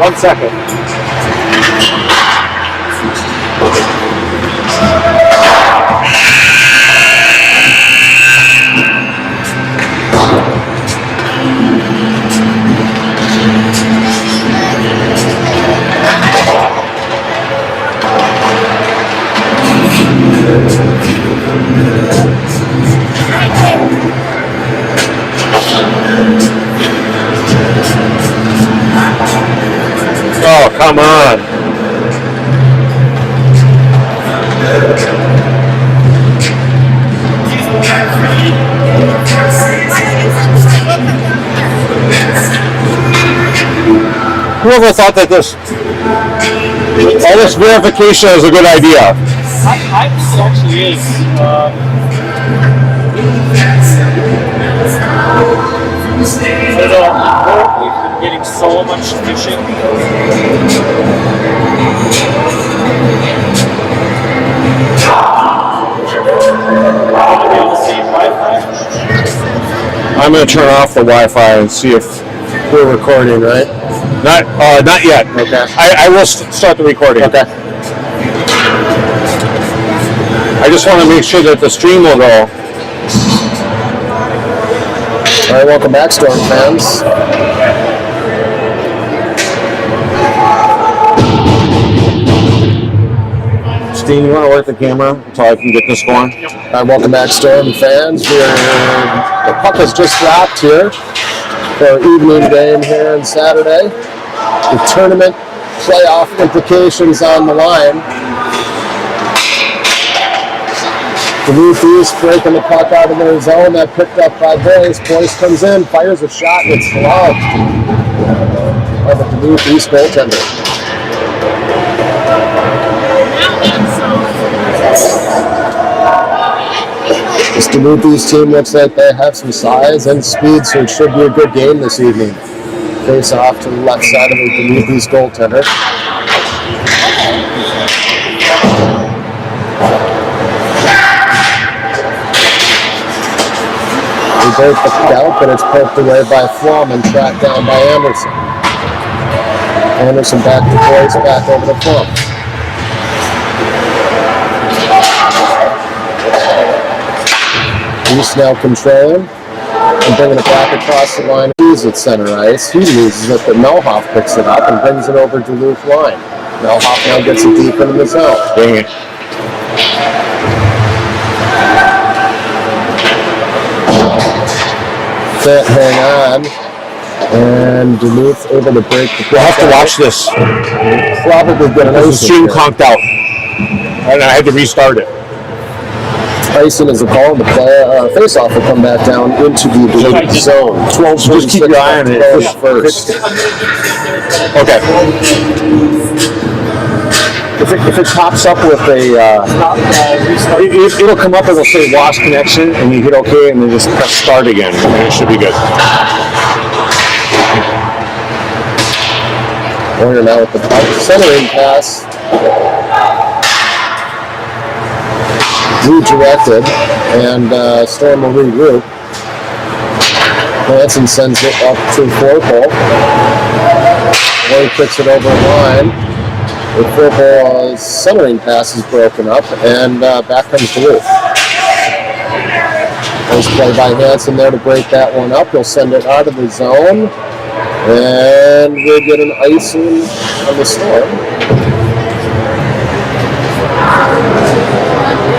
1 second. Oh, come on. Whoever thought that all this verification is a good idea? I think it actually is. I don't know, we've been getting so much fishing. I'm going to turn off the Wi-Fi and see if we're recording, right? Not yet. Okay. I will start the recording. Okay. I just want to make sure that the stream will go. All right, welcome back, Storm fans. Steve, you want to work the camera until I can get this going? All right, welcome back, Storm fans. The puck has just dropped here for our evening game here on Saturday. The tournament playoff implications on the line. Duluth East breaking the puck out of their zone. That picked up by Boyce. Boyce comes in, fires a shot, and it's gloved by the Duluth East goaltender. This Duluth East team looks like they have some size and speed, so it should be a good game this evening. Face off to the left side of the Duluth East goaltender. They break the puck out, but it's poked away by Flum and tracked down by Anderson. Anderson back to Boyce, back over to Flum. East now controlling and bringing it back across the line. He's at center ice. He loses it, but Melhoff picks it up and brings it over Duluth line. Melhoff now gets it deep into the zone. Dang it. Can't hang on. And Duluth able to break the puck. We'll have to watch this. Probably get an The icing stream here. conked out. And I had to restart it. Icing is a call. The face-off will come back down into the Duluth zone. 12. So just keep your eye on it. First. Okay. If it pops up with It'll come up and it'll say lost connection, and you hit OK, and then just press start again, and it should be good. Warrior now with the centering pass. Redirected, and Storm will regroup. Hansen sends it up to Forpole. Warrior picks it over the line. The Forpole centering pass is broken up, and back comes Duluth. Nice play by Hansen there to break that one up. He'll send it out of the zone, and we'll get an icing on the Storm.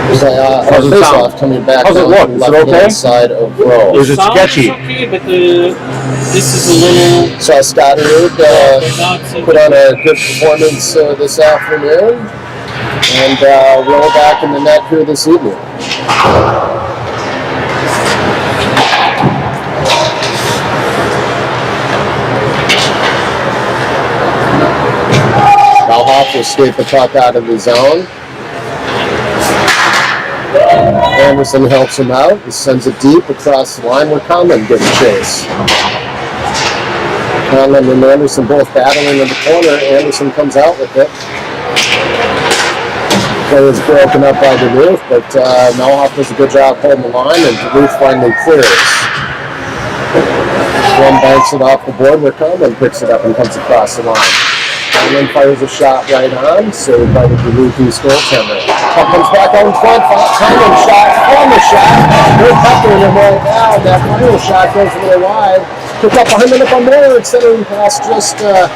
Face-off coming back How's it down look? the Is it left-hand okay? side of Rowe. Is it sketchy? Okay, but this is a little. So Stoddard put on a good performance this afternoon, and roll back in the net here this evening. Melhoff will skate the puck out of the zone. Anderson helps him out. He sends it deep across the line where Conlon gets chase. Conlon and Anderson both battling in the corner. Anderson comes out with it. Play is broken up by Duluth, but Melhoff does a good job holding the line, and Duluth finally clears. One banks it off the board where Conlon picks it up and comes across the line. Conlon fires a shot right on, saved by the Duluth East goaltender. Puck comes back out in front. Conlon shot, corner shot. They're peppering him right now. That final shot goes a little wide. Picked up behind the net by Moyer. Centering pass just out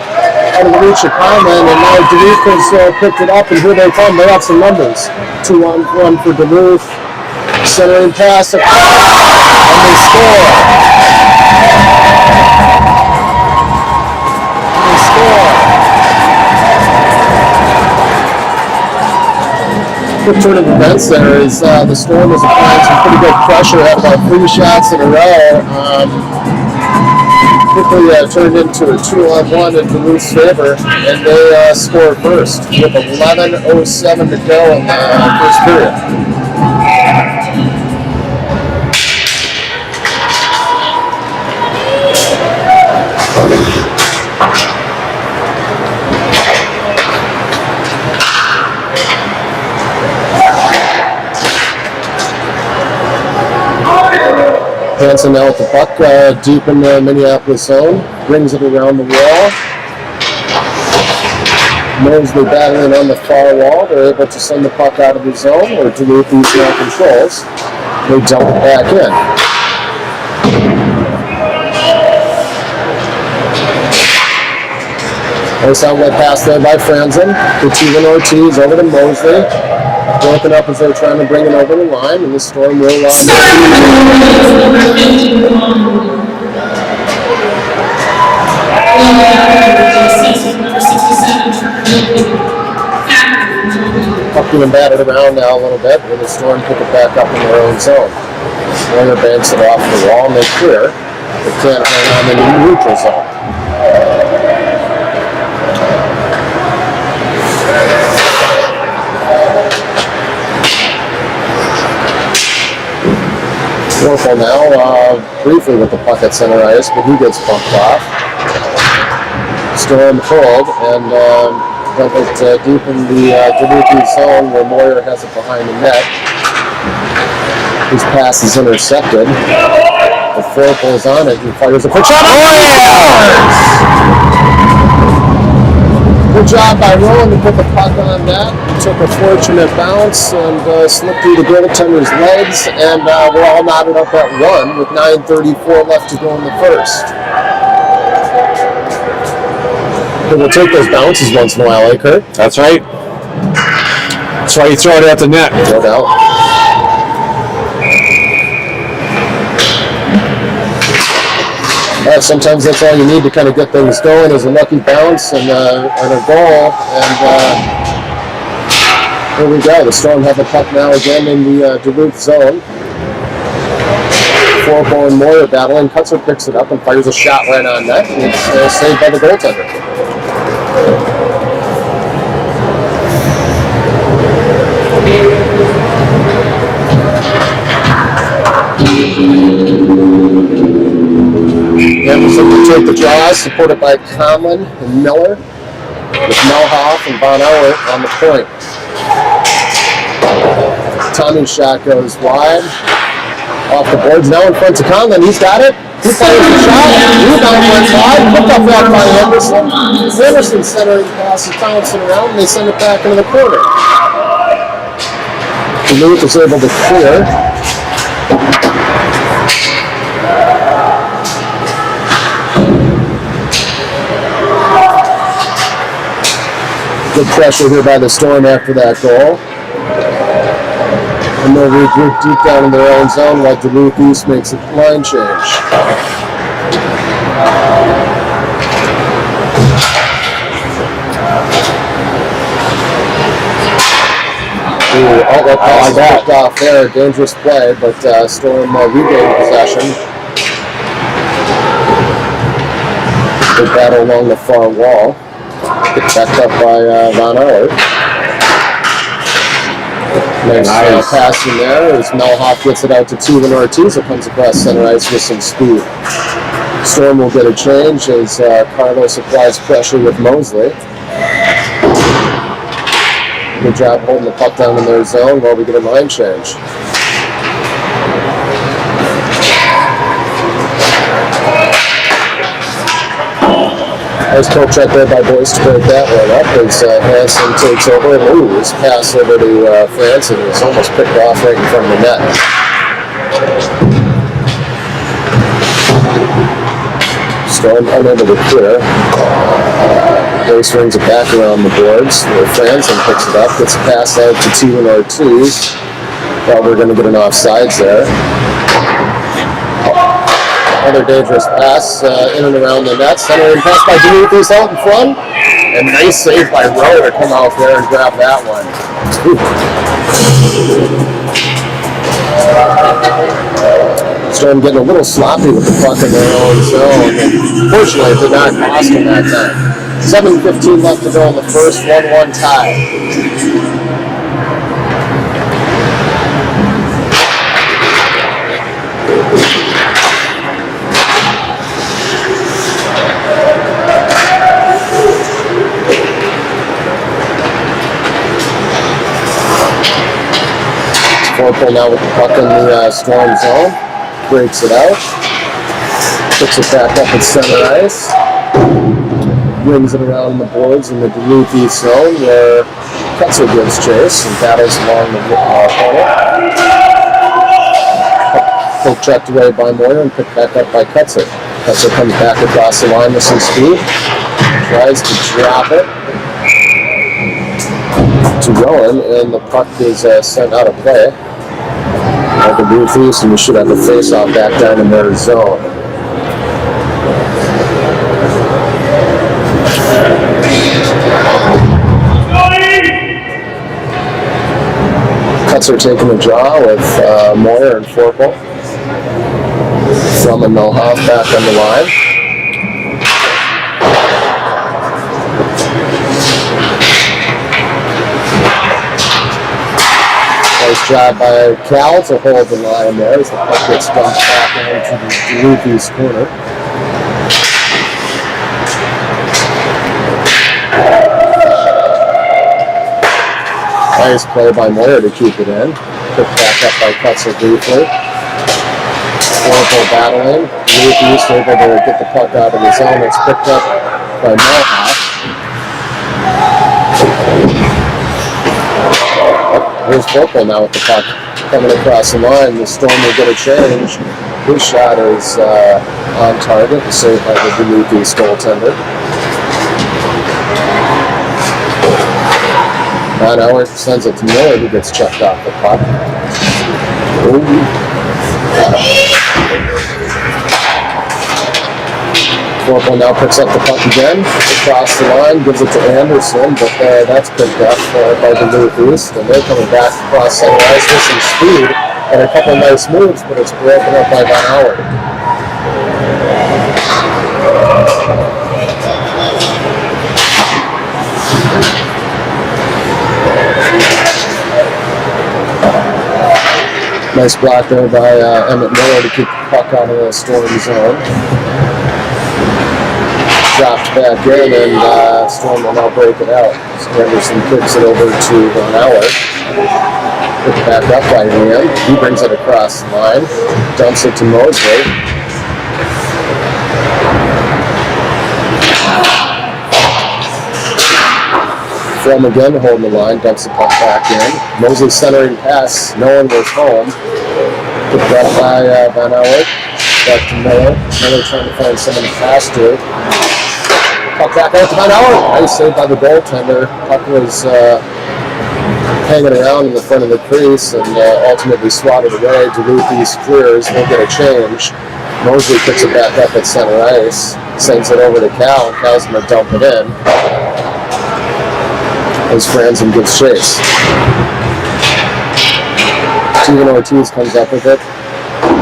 of the reach of Conlon, and now Duluth has picked it up, and here they come. They have some numbers. 2-on-1 for Duluth. Centering pass, and they score. Quick turn of events there is the Storm is applying some pretty good pressure at about 3 shots in a row. Quickly turned into a 2-on-1 in Duluth's favor, and they score first with 11:07 to go in the first period. Hansen now with the puck deep in the Minneapolis zone, brings it around the wall. Mosley battling on the far wall. They're able to send the puck out of the zone, where Duluth now controls. They dump it back in. Nice outlet pass there by Franzen. To Ortiz over to Mosley. Broken up as they're trying to bring it over the line, and the Storm will puck being batted around now a little bit, and the Storm pick it back up in their own zone. Warner banks it off the wall, and they clear. They can't hang on in the neutral zone. Warfel now, briefly with the puck at center ice, but he gets bumped off. Storm hold, and dump it deep in the Duluth zone where Moyer has it behind the net. His pass is intercepted. The Warfel is on it and fires a quick shot. Good job by Rowan to put the puck on net. Took a fortunate bounce and slipped through the goaltender's legs, and we're all knotted up at 1 with 9:34 left to go in the first. But we'll take those bounces once in a while, eh, Kurt? That's right. That's why you throw it at the net. No doubt. Sometimes that's all you need to kind of get things going is a lucky bounce and a goal. And here we go. The Storm have the puck now again in the Duluth zone. Warfel and Moyer battling. Kutzer picks it up and fires a shot right on net. And it's saved by the goaltender. Anderson will take the draw, supported by Conlon and Miller, with Melhoff and Von Auer on the point. Tommy's shot goes wide, off the boards, now in front to Conlon. He's got it. He fires the shot. Rebound went wide. Picked up that by Anderson. Anderson centering pass is bouncing around, and they send it back into the corner. Duluth is able to clear. Good pressure here by the Storm after that goal. And they'll regroup deep down in their own zone while Duluth East makes a line change. Outlet pass picked off there, dangerous play, but Storm regained possession. Good battle along the far wall. Backed up by Von Auer. Nice pass in there as Melhoff gets it out to Teven Ortiz. It comes across center ice with some speed. Storm will get a change as Carlos applies pressure with Mosley. Good job holding the puck down in their zone while we get a line change. Nice poke check there by Boyce to break that one up as Hansen takes over and moves. Pass over to Franson, who's almost picked off right in front of the net. Storm unable to clear. Boyce rings it back around the boards where Franson picks it up, gets a pass out to T1 Ortiz. Well, we're going to get an offsides there. Another dangerous pass in and around the net. Centering pass by Duluth out in front. And nice save by Rowe to come out there and grab that one. Storm getting a little sloppy with the puck in their own zone. And fortunately, it did not cost them that time. 7:15 left to go in the first, 1-1 tie. Forple now with the puck in the Storm zone. Breaks it out. Puts it back up at center ice. Brings it around the boards in the Duluth East zone where Kutzer gives chase and battles along the corner. Poke checked away by Moyer and picked back up by Kutzer. Kutzer comes back across the line with some speed. Tries to drop it to Rowan, and the puck is sent out of play. Like the Duluth East, and we should have the face-off back down in their zone. Kutzer taking a draw with Moyer and Forple. From and Milhoff back on the line. Nice job by Cal to hold the line there as the puck gets dumped back into the Duluth East corner. Nice play by Moyer to keep it in. Picked back up by Kutzer briefly. Forple battling. Duluth East able to get the puck out of the zone. It's picked up by Milhoff. Here's Forple now with the puck coming across the line. The Storm will get a change. His shot is on target, saved by the Duluth East goaltender. Van Auer sends it to Miller, who gets checked off the puck. Forple now picks up the puck again, across the line, gives it to Anderson, but that's picked up by the Duluth East, and they're coming back across center ice with some speed and a couple nice moves, but it's broken up by Van Auer. Nice block there by Emmett Miller to keep the puck out of the Storm zone. Dropped back in, and Storm will now break it out. So Anderson kicks it over to Van Auer. Picked back up by him. He brings it across the line. Dumps it to Mosley. From again holding the line. Dumps the puck back in. Mosley centering pass. No one was home. Picked up by Van Auer. Back to Miller. Miller trying to find someone faster. Puck back out to Van Auer. Nice save by the goaltender. Puck was hanging around in the front of the crease and ultimately swatted away. Duluth East clears. We'll get a change. Mosley picks it back up at center ice. Sends it over to Cal, and Cal's going to dump it in as Franson gives chase. T1 Ortiz comes up with it.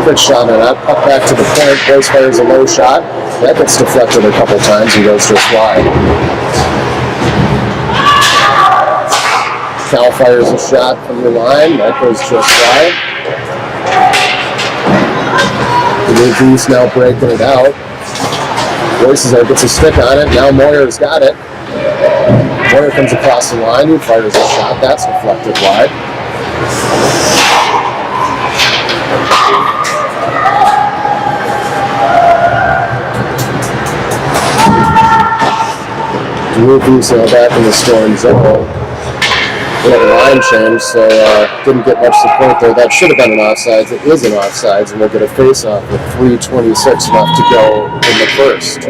Quick shot on that. Puck back to the point. Boyce fires a low shot. That gets deflected a couple times and goes just wide. Cal fires a shot from the line. That goes just wide. Duluth East now breaking it out. Boyce gets a stick on it. Now Moyer's got it. Moyer comes across the line. He fires a shot. That's deflected wide. Duluth East back in the Storm zone. We had a line change, so didn't get much support there. That should have been an offsides. It is an offsides, and we'll get a face-off with 3:26 left to go in the first.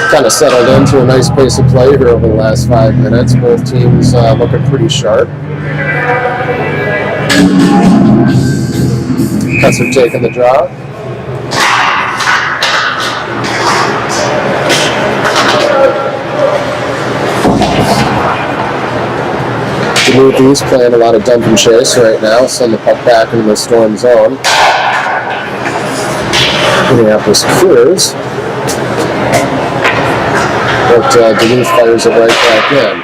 Kind of settled into a nice pace of play here over the last 5 minutes. Both teams looking pretty sharp. Cuts are taking the draw. Duluth East playing a lot of dump and chase right now. Send the puck back into the Storm zone. Minneapolis clears. But Duluth fires it right back in.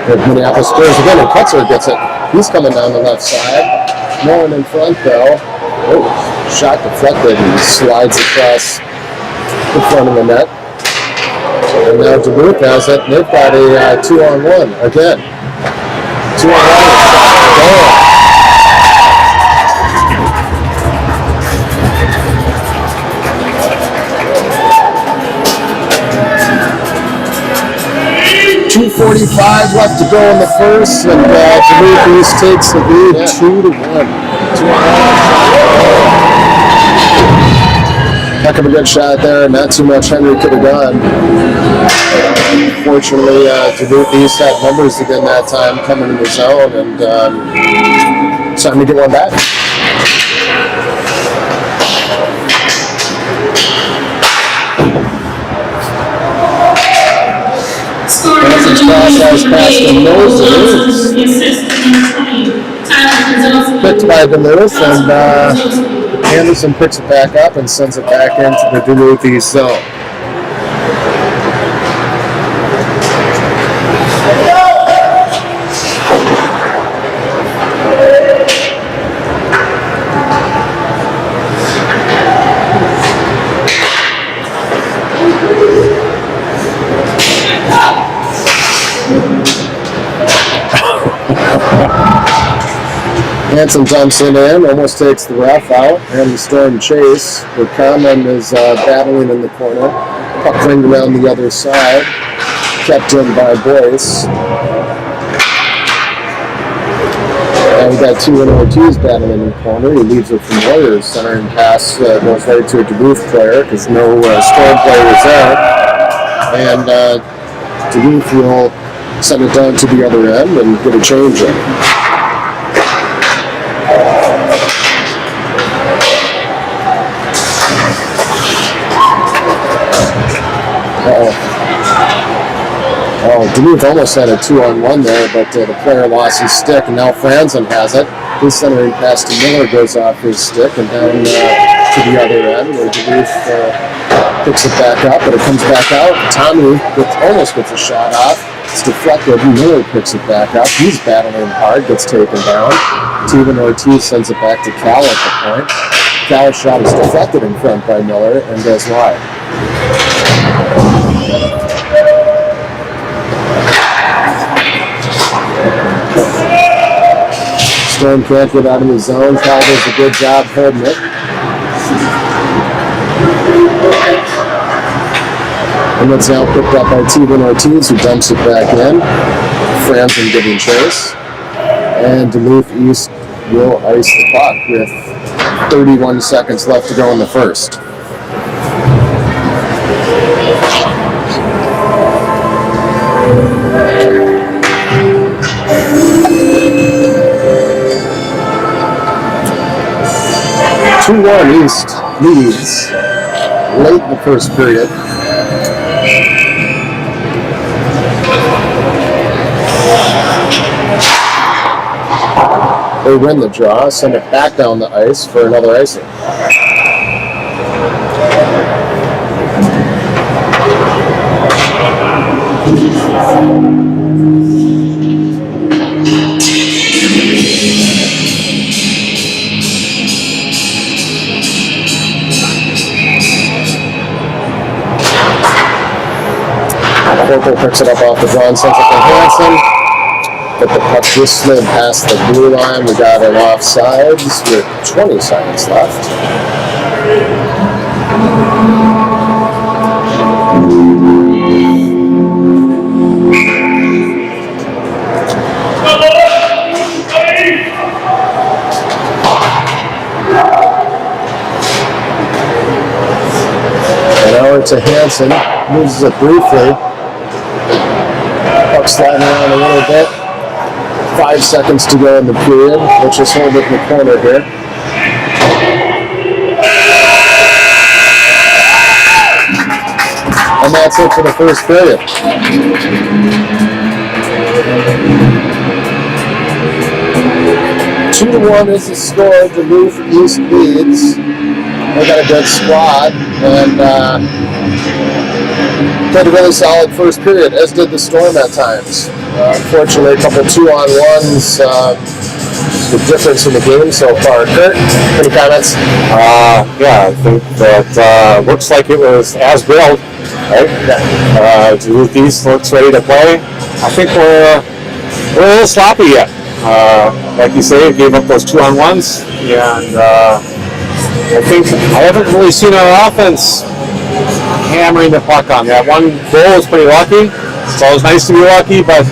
And Minneapolis clears again, and Kutzer gets it. He's coming down the left side. No one in front though. Oh, shot deflected and slides across the front of the net. And now Duluth has it. They've got a 2-on-1 again. 2-on-1 goal. .245 left to go in the first, and Duluth East takes the lead 2-1. 2-1. Heck of a good shot there. Not too much Henry could have done. Fortunately, Duluth East had numbers again that time coming in the zone, and it's time to get one back. Message process past the noses. Picked by Duluth, and Anderson picks it back up and sends it back into the Duluth East zone. Hanson dumps it in, almost takes the ref out, and the Storm chase, where Conlon is battling in the corner. Puck ringed around the other side, kept in by Boyce. And we got T1 Ortiz battling in the corner. He leaves it from Warriors. Centering pass goes right to a Duluth player because no Storm player is there. And Duluth will send it down to the other end and get a change in. Oh, Duluth almost had a 2-on-1 there, but the player lost his stick, and now Franzen has it. His centering pass to Miller goes off his stick and down to the other end, where Duluth picks it back up, but it comes back out. Tommy almost gets a shot off. It's deflected. Miller picks it back up. He's battling hard, gets taken down. T1 Ortiz sends it back to Cal at the point. Cal's shot is deflected in front by Miller and goes wide. Storm can't get out of the zone. Cal does a good job holding it. And it's now picked up by T1 Ortiz, who dumps it back in. Franzen giving chase. And Duluth East will ice the puck with 31 seconds left to go in the first. .2-1 East leads late in the first period. They win the draw, send it back down the ice for another icing. Corporal picks it up off the draw and sends it to Hanson. But the puck just slid past the blue line. We got it offsides with 20 seconds left. to Hansen. Loses it briefly. Puck sliding around a little bit. 5 seconds to go in the period. We'll just hold it in the corner here. And that's it for the first period. 2-1 is the score. Duluth East leads. They got a good squad and played a really solid first period, as did the Storm at times. Unfortunately, a couple 2-on-1s. The difference in the game so far. Kurt, any comments? Yeah, I think that looks like it was as built. Right? Duluth East looks ready to play. I think we're a little sloppy yet. Like you say, gave up those 2-on-1s, and I think I haven't really seen our offense hammering the puck on that. One goal is pretty lucky. It's always nice to be lucky, but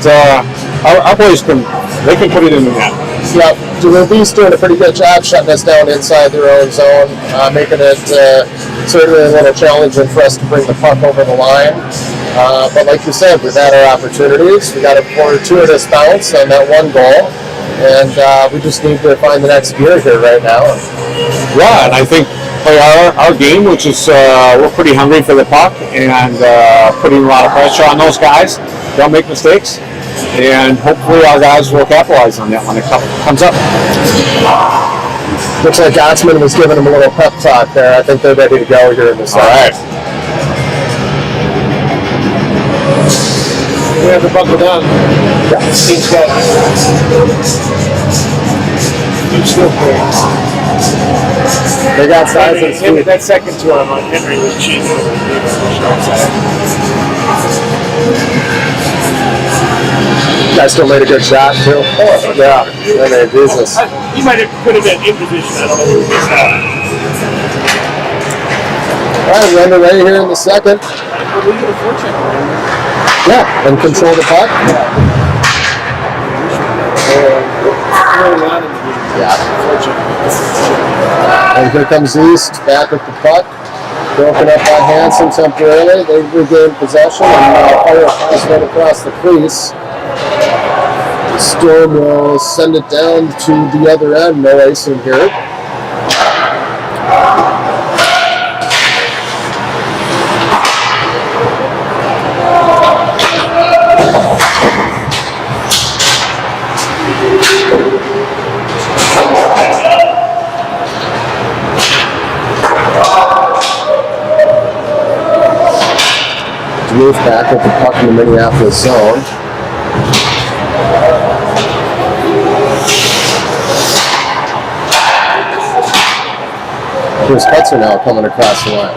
our boys can put it in the net. Yeah, Duluth East doing a pretty good job shutting us down inside their own zone, making it certainly a little challenging for us to bring the puck over the line. But like you said, we've had our opportunities. We got a fortuitous bounce on that one goal, and we just need to find the next gear here right now. Yeah, and I think play our game, which is we're pretty hungry for the puck and putting a lot of pressure on those guys. Don't make mistakes, and hopefully our guys will capitalize on that when it comes up. Looks like Gotsman was giving them a little pep talk there. I think they're ready to go here in the second. All right. We have to buckle down. Yeah. Team's got good skill players. They got size and Henry, speed. that second 2-on-1, Henry was cheating over the short side. Guy still made a good shot too. Oh, yeah. I mean, Jesus. He could have been in position. I don't know who was that. All right, we're underway here in the second. Yeah, and control the puck. Yeah. And here comes East back with the puck. Broken up by Hansen temporarily. They regain possession and fire a pass right across the crease. The Storm will send it down to the other end. No icing here. Duluth back with the puck in the Minneapolis zone. Here's Kutzer now coming across the line.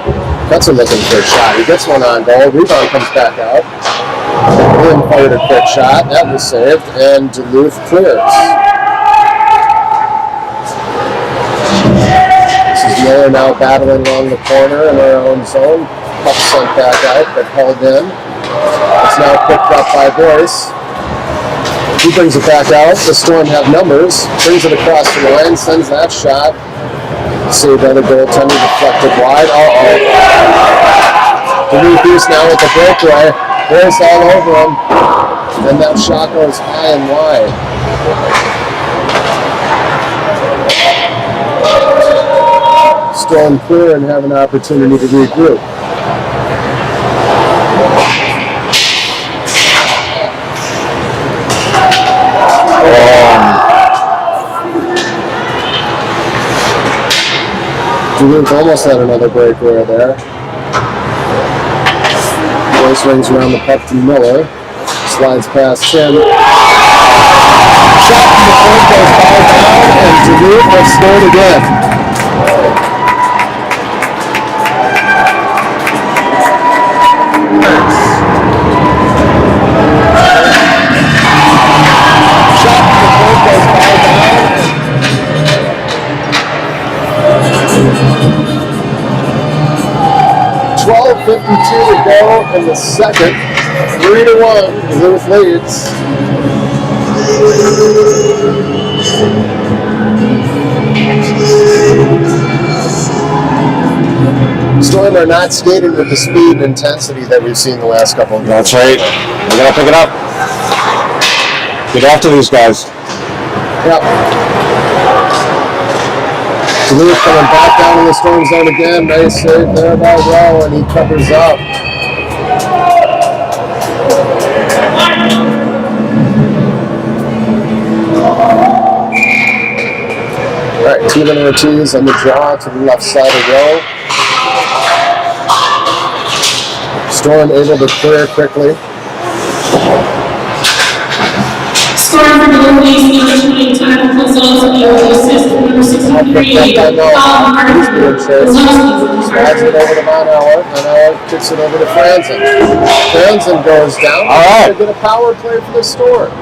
Kutzer looking for a shot. He gets one on goal. Rebound comes back out. William fired a quick shot. That was saved. And Duluth clears. This is Miller now battling along the corner in our own zone. Puck sent back out, but held in. It's now picked up by Boyce. He brings it back out. The Storm have numbers. Brings it across the line, sends that shot. Saved by the goaltender, deflected wide. Uh-oh. Duluth East now with the breakaway. Boyce all over him. And that shot goes high and wide. Storm clear and have an opportunity to regroup. Duluth almost had another breakaway there. Boyce rings around the puck to Miller. Slides past him. Shot from the point goes foul down, and Duluth has scored again. Shot from the point goes foul down. 12:52 to go in the second. 3-1, Duluth leads. Storm are not skating with the speed and intensity that we've seen the last couple of games. That's right. We gotta pick it up. Get after these guys. Yep. Duluth coming back down in the Storm zone again. Nice save there by Rowe, and he covers up. All right, Teeman Ortiz on the draw to the left side of Rowe. Storm able to clear quickly. Storm for Duluth, number 20, technical results of the assist, number 63, He's being chased. Slides it over to Monauer. Monauer kicks it over to Franzen. Franzen goes down. All right. To get a power play for the Storm.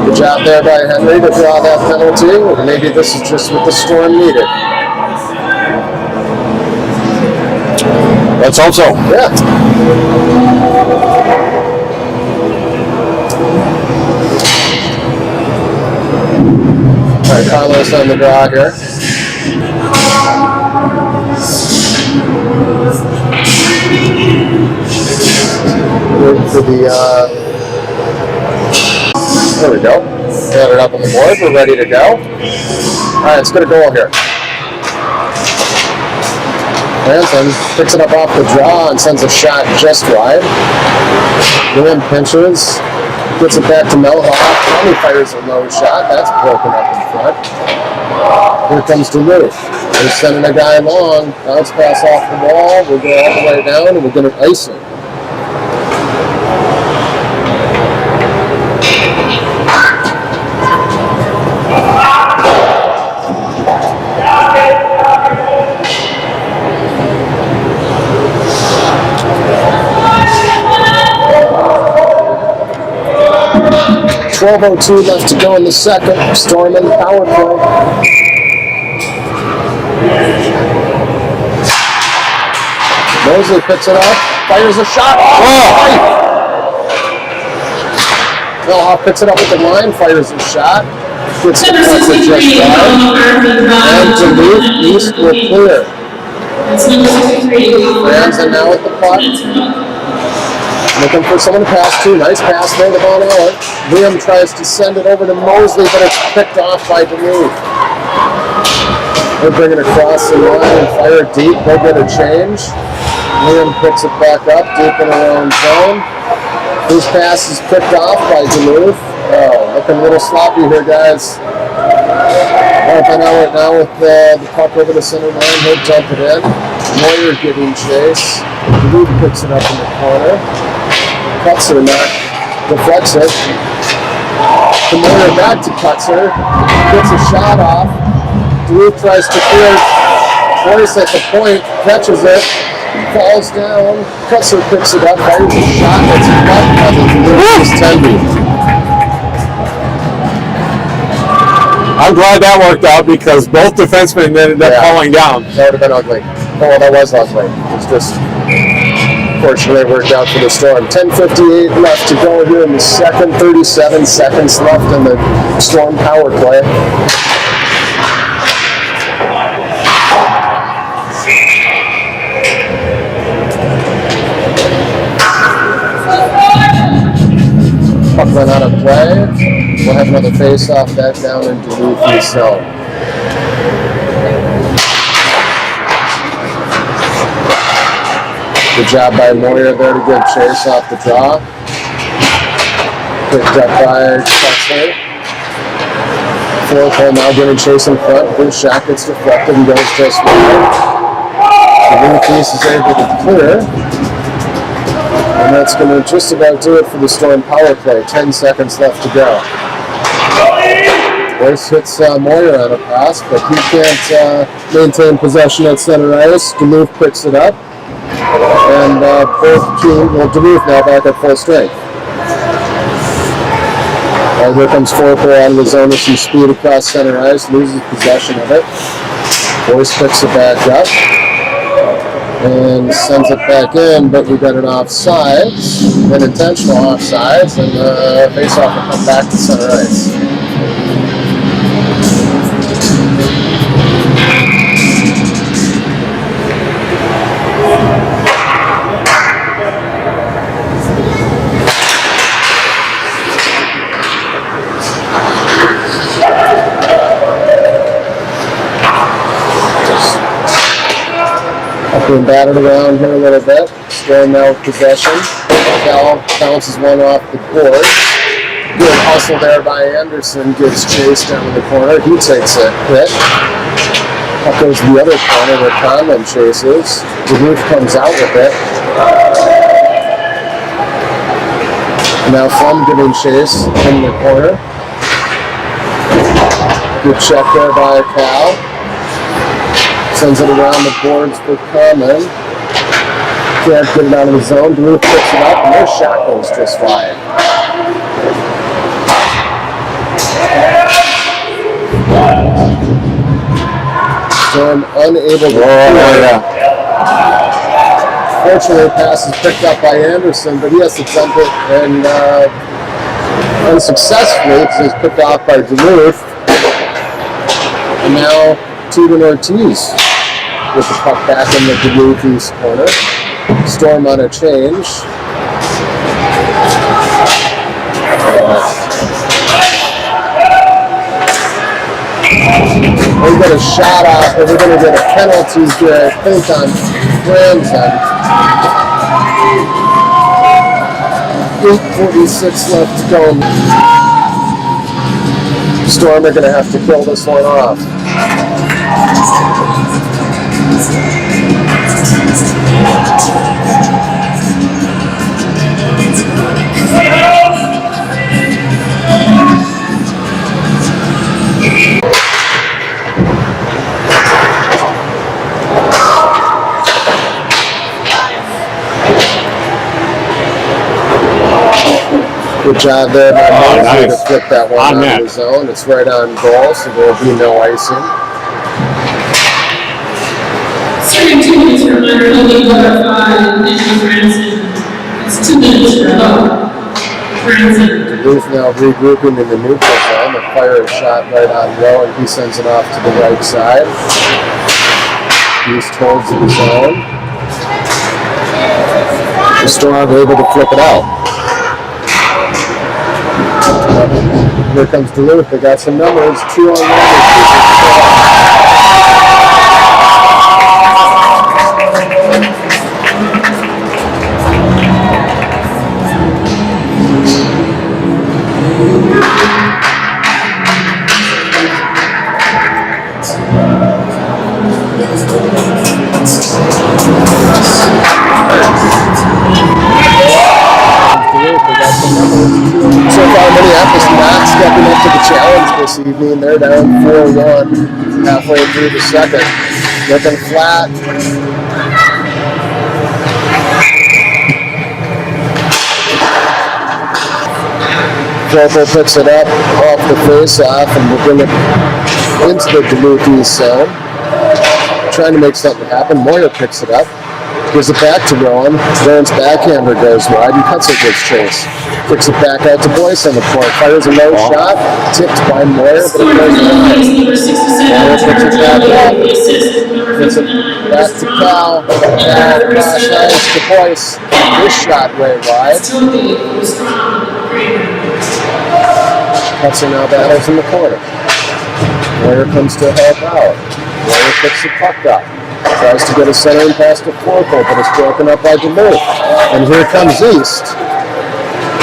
Good job there by Henry to draw that penalty. Maybe this is just what the Storm needed. Let's hope so. Yeah. All right, Carlos on the draw here. For the, there we go. Got it up on the board. We're ready to go. All right, let's get a goal here. Hanson picks it up off the draw and sends a shot just wide. William pinches, gets it back to Melhoff. Tommy fires a low shot. That's broken up in front. Here comes Duluth. They're sending a guy long. Bounce pass off the wall. We'll go all the way down and we're going to ice it. .12:02 left to go in the second. Storm in the power play. Mosley picks it up, fires a shot. Melhoff picks it up with the line, fires a shot. Gets the puck with just right. And Duluth East will clear. Franzen now with the puck. Looking for someone to pass to. Nice pass there to Monauer. Liam tries to send it over to Mosley, but it's picked off by Duluth. They'll bring it across the line and fire deep. They'll get a change. Liam picks it back up deep in their own zone. His pass is picked off by Duluth. Oh, looking a little sloppy here, guys. Monauer now with the puck over the center line. He'll dump it in. Moyer giving chase. Duluth picks it up in the corner. Kutzer deflects it. Moyer back to Kutzer. Gets a shot off. Duluth tries to clear. Boyce at the point. Catches it. Falls down. Kutzer picks it up. Fires a shot. It's blocked by the Duluth Tenby. I'm glad that worked out because both defensemen ended up falling down. That would have been ugly. Oh, well, that was ugly. It's just fortunately worked out for the Storm. 10:58 left to go here in the second. 37 seconds left in the Storm power play. Puck run out of play. We'll have another face-off back down in Duluth East zone. Good job by Moyer there to get chase off the draw. Picked up by Kutzer. Fourth now getting chase in front. Good shot gets deflected and goes just wide. Duluth East is able to clear. And that's going to just about do it for the Storm power play. 10 seconds left to go. Boyce hits Moyer on a pass, but he can't maintain possession at center ice. Duluth picks it up. And both teams, Duluth now back at full strength. Here comes Forker out of the zone with some speed across center ice, loses possession of it. Boyce picks it back up and sends it back in, but we got an offsides, an intentional offsides, and the face-off will come back to center ice. Being batted around here a little bit. Storm now with possession. Cal bounces one off the board. Good hustle there by Anderson. Gets chased down in the corner. He takes a hit. Up goes to the other corner where Conlon chases. Duluth comes out with it. Now Flum giving chase in the corner. Good check there by Cal. Sends it around the boards for Conlon. Can't get it out of the zone. Duluth picks it up and their shot goes just wide. Storm unable to Fortunately, the pass is picked up by Anderson, but he has to dump it and unsuccessfully because it's picked off by Duluth. And now Tegan Ortiz with the puck back in the Duluth East corner. Storm on a change. We get a shot off, but we're going to get a penalty here, I think, on Franzen. 8:46 left to go. Storm are going to have to kill this one off. Good job there by Mosley to flip that one out of the zone. It's right on goal, so there will be no icing. Starting 2 minutes for minor league butterfly, Nicky Franzen. It's 2 minutes for Franzen. Duluth now regrouping in the neutral zone. The fire is shot right on low, and he sends it off to the right side. East towards the zone. The Storm able to flip it out. Here comes Duluth. They got some numbers. 2-on-1. So far, Minneapolis not stepping up to the challenge this evening. They're down 4-1 halfway through the second. Looking flat. Vogel picks it up off the face-off and will bring it into the Duluth East zone. Trying to make something happen. Moyer picks it up. Gives it back to Rowan. Rowan's backhander goes wide and cuts it with chase. Kicks it back out to Boyce on the point. Fires a low shot. Tipped by Moyer, but it goes wide. Moyer picks it back up. Gets it back to Cal. And ice to Boyce. This shot way wide. Hudson now battles in the corner. Moyer comes to help out. Moyer picks the puck up. Tries to get a centering pass to Forco, but it's broken up by Duluth. And here comes East.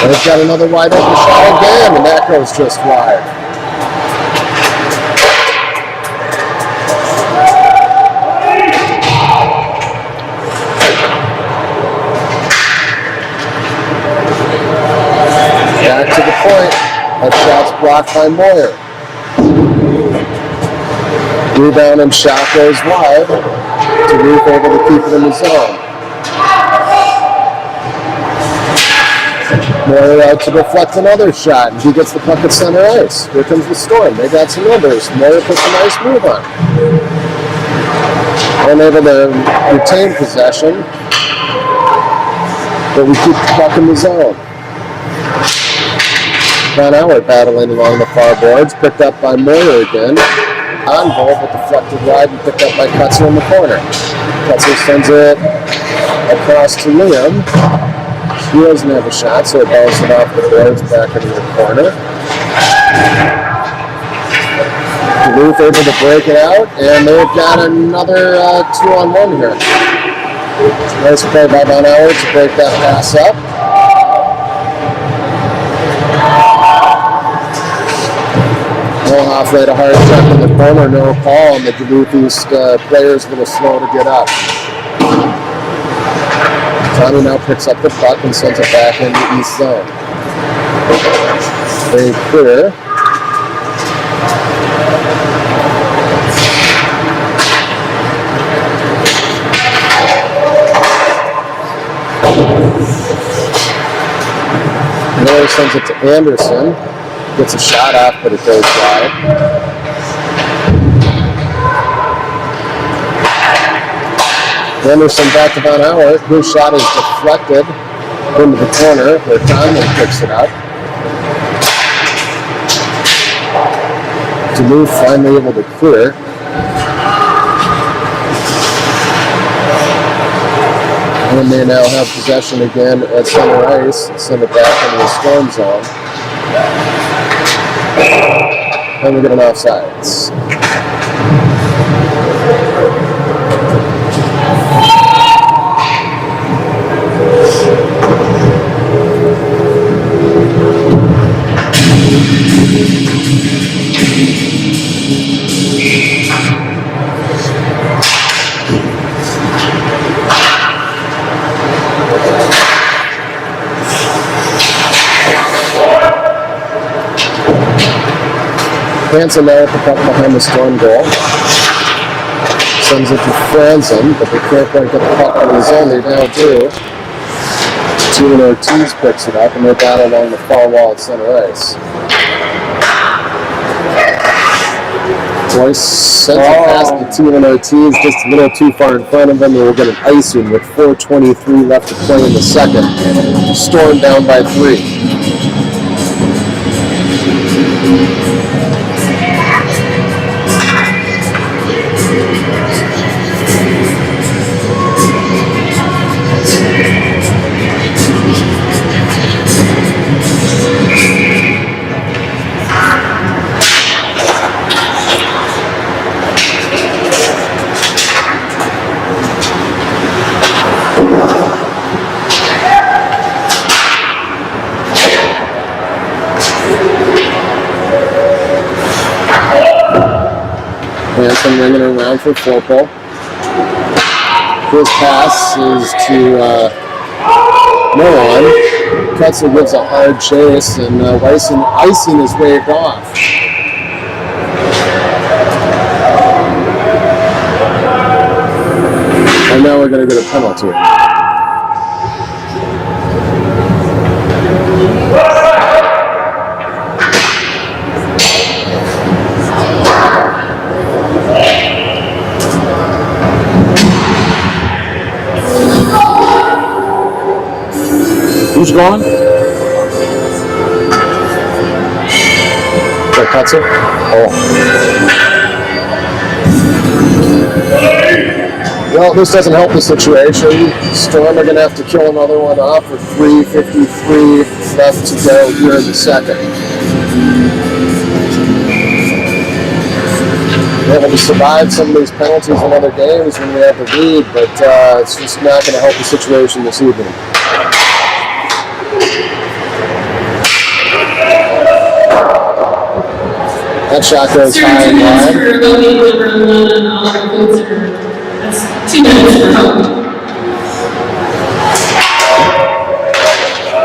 And it's got another wide open shot again, and that goes just wide. Back to the point. That shot's blocked by Moyer. Rebound and shot goes wide. Duluth able to keep it in the zone. Moyer out to deflect another shot, and he gets the puck at center ice. Here comes the Storm. They got some numbers. Moyer puts a nice move on. Unable to retain possession, but we keep the puck in the zone. Van Howard battling along the far boards, picked up by Moyer again. On goal, but deflected wide and picked up by Kutzer in the corner. Kutzer sends it across to Liam. He doesn't have a shot, so it bounces it off the boards back into the corner. Duluth able to break it out, and they've got another 2-on-1 here. Nice play by Von Howard to break that pass up. Molhoff laid a hard check in the corner, no call, and the Duluth East players a little slow to get up. Tommy now picks up the puck and sends it back into East zone. Very clear. Miller sends it to Anderson. Gets a shot off, but it goes wide. Anderson back to Von Howard. His shot is deflected into the corner where Conley picks it up. Duluth finally able to clear. And they now have possession again at center ice and send it back into the Storm zone. And we get an offsides. Hansen now at the puck behind the Storm goal. Sends it to Franzen, but they can't quite get the puck on his own. They now do. Team Ortiz picks it up, and they're down along the far wall at center ice. Boyce sends it past the team Ortiz, just a little too far in front of them. They will get an icing with 4:23 left to play in the second. Storm down by 3. Hansen ringing around for Fourple. His pass is to no one. Ketzel gives a hard chase, and icing is waved off. And now we're going to get a penalty. Who's gone? Ketzel? Oh. Well, this doesn't help the situation. Storm are going to have to kill another one off with 3:53 left to go here in the second. We're able to survive some of these penalties in other games when we have the lead, but it's just not going to help the situation this evening. That shot goes high and wide. That's 2 minutes for help.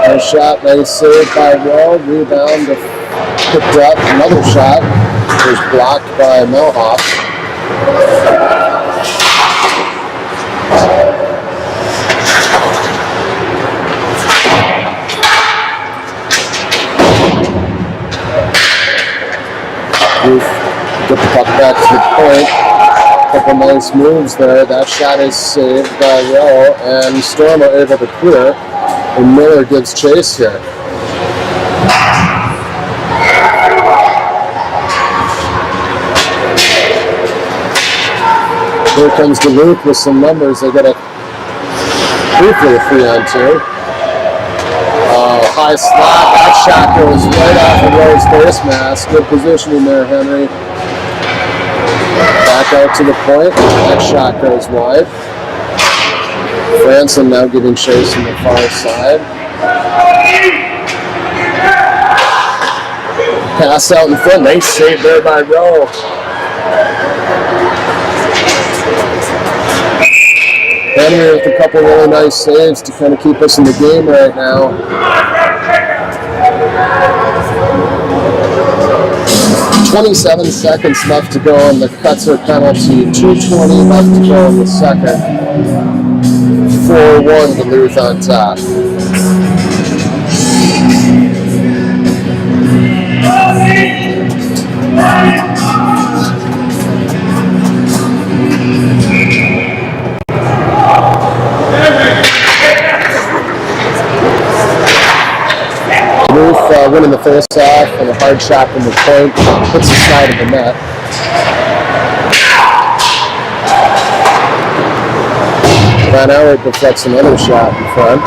Nice shot, nice save by Rowe. Rebound picked up. Another shot was blocked by Molhoff. Get the puck back to the point. Couple nice moves there. That shot is saved by Rowe, and Storm are able to clear. And Miller gives chase here. Here comes Duluth with some numbers. They get a briefly a 3-on-2. High slot. That shot goes right off of Rowe's face mask. Good positioning there, Henry. Back out to the point. That shot goes wide. Franson now giving chase on the far side. Pass out in front. Nice save there by Rowe. Henry with a couple really nice saves to kind of keep us in the game right now. 27 seconds left to go on the Kutzer penalty. 2:20 left to go in the second. 4-1 Duluth on top. Duluth winning the first half and a hard shot from the point. Hits the side of the net. Van Howard deflects another shot in front.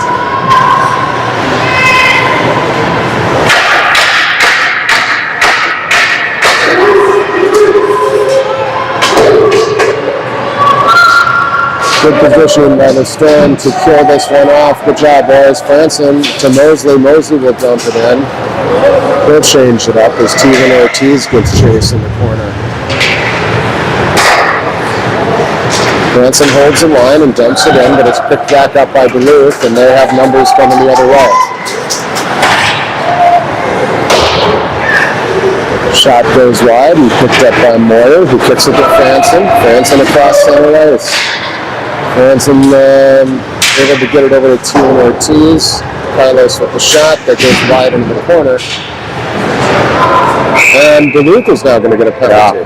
Good position by the Storm to kill this one off. Good job, boys. Franson to Mosley. Mosley will dump it in. They'll change it up as Steven Ortiz gets chased in the corner. Franson holds the line and dumps it in, but it's picked back up by Duluth, and they have numbers coming the other way. Shot goes wide and picked up by Moyer, who kicks it to Franson. Franson across center ice. Franson able to get it over to Steven Ortiz. Carlos with the shot that goes wide into the corner. And Duluth is now going to get a penalty.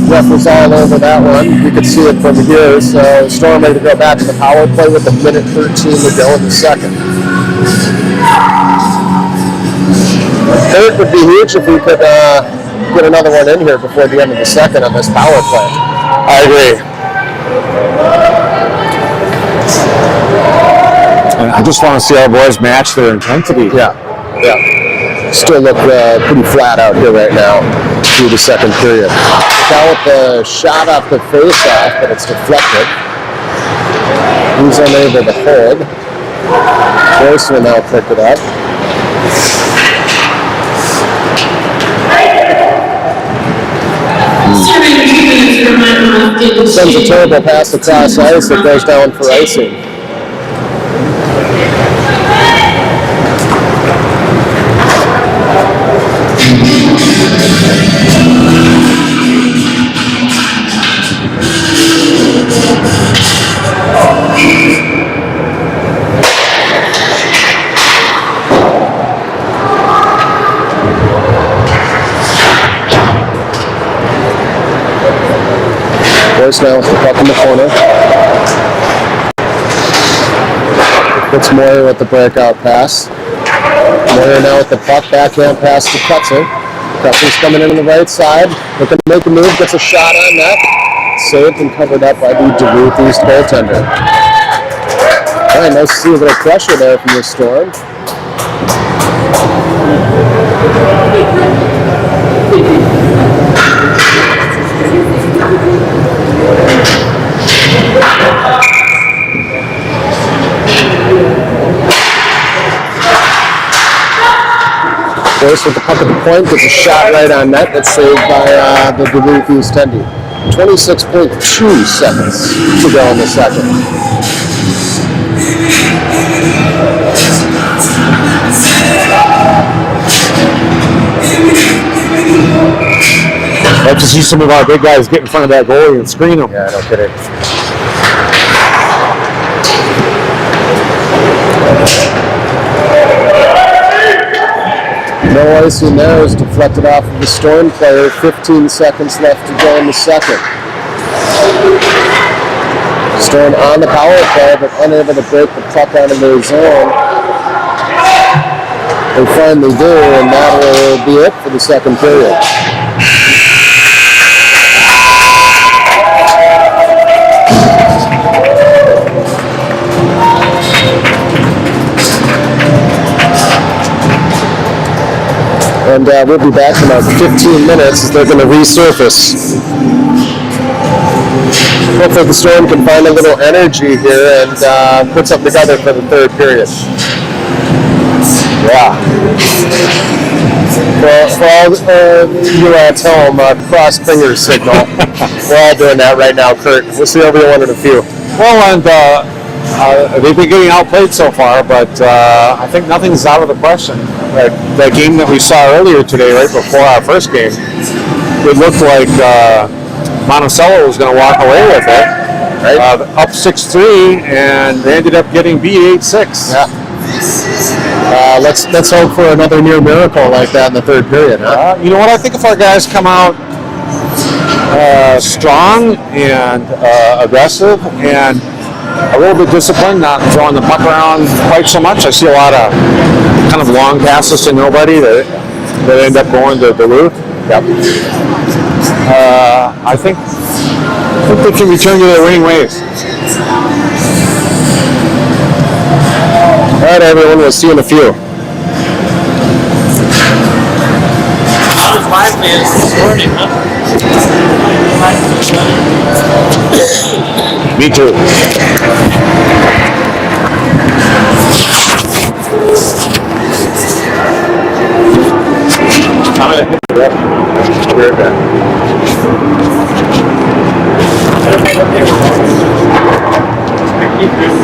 Ref was all over that one. You could see it from here. So Storm ready to go back to the power play with 1:13 to go in the second. Third would be huge if we could get another one in here before the end of the second on this power play. I agree. And I just want to see our boys match their intensity. Yeah. Still look pretty flat out here right now through the second period. Now with the shot off the face-off, but it's deflected. He's unable to hold. Boyce will now pick it up. Sends a terrible pass across ice that goes down for icing. Boyce now with the puck in the corner. Puts Moyer with the breakout pass. Moyer now with the puck, backhand pass to Kutzer. Kutzer's coming in on the right side. Looking to make a move, gets a shot on net. Saved and covered up by the Duluth East goaltender. All right, nice to see a little pressure there from the Storm. Boyce with the puck at the point, gets a shot right on net. That's saved by the Duluth East Tendy. 26.2 seconds to go in the second. I'd like to see some of our big guys get in front of that goalie and screen him. Yeah, no kidding. No icing there is deflected off of the Storm player. 15 seconds left to go in the second. Storm on the power play, but unable to break the puck out of their zone. They finally do, and that will be it for the second period. And we'll be back in about 15 minutes as they're going to resurface. hopefully the Storm can find a little energy here and put something together for the third period. Yeah. For all you at home, cross finger signal. We're all doing that right now, Kurt. We'll see everyone in a few. Well, and they've been getting outplayed so far, but I think nothing's out of the question. That game that we saw earlier today, right before our first game, it looked like Monticello was going to walk away with it. Right? Up 6-3, and they ended up getting beat 8-6. Yeah. Let's hope for another near miracle like that in the third period, huh? You know what? I think if our guys come out strong and aggressive and a little bit disciplined, not throwing the puck around quite so much. I see a lot of kind of long passes to nobody that end up going to Duluth. Yep. I think they can return to their winning ways. All right, everyone. We'll see you in a few. I was live fans this morning, huh? Me too. I'm going to hit it up. I'll be right back. I keep this.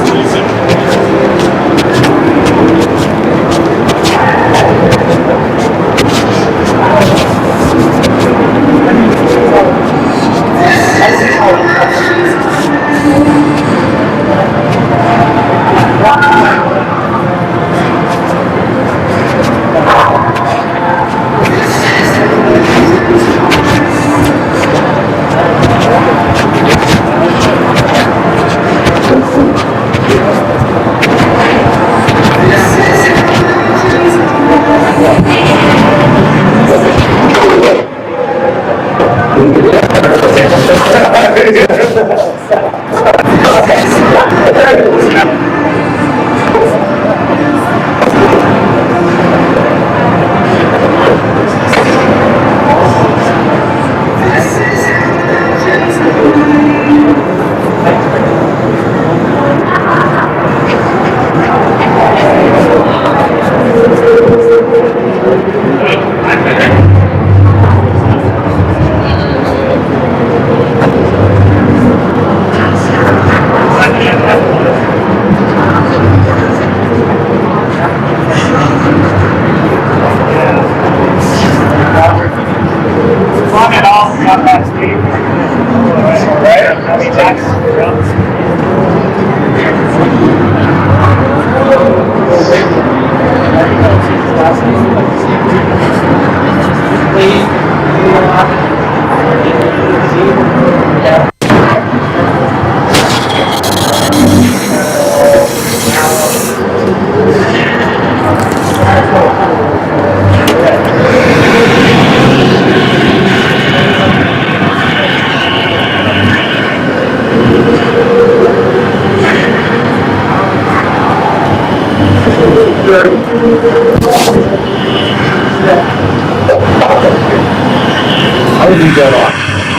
How did you get on?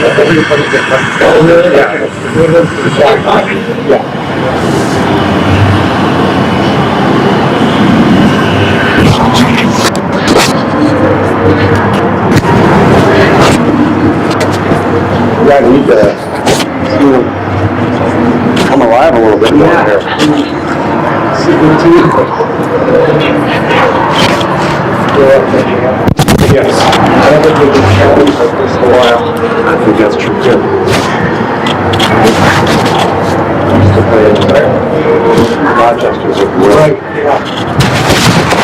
Everybody gets on. Oh, really? Yeah, I need to come alive a little bit more here. Yes. I don't think we've been challenged like this in a while. I think that's true too. Rochester's a right. Yeah.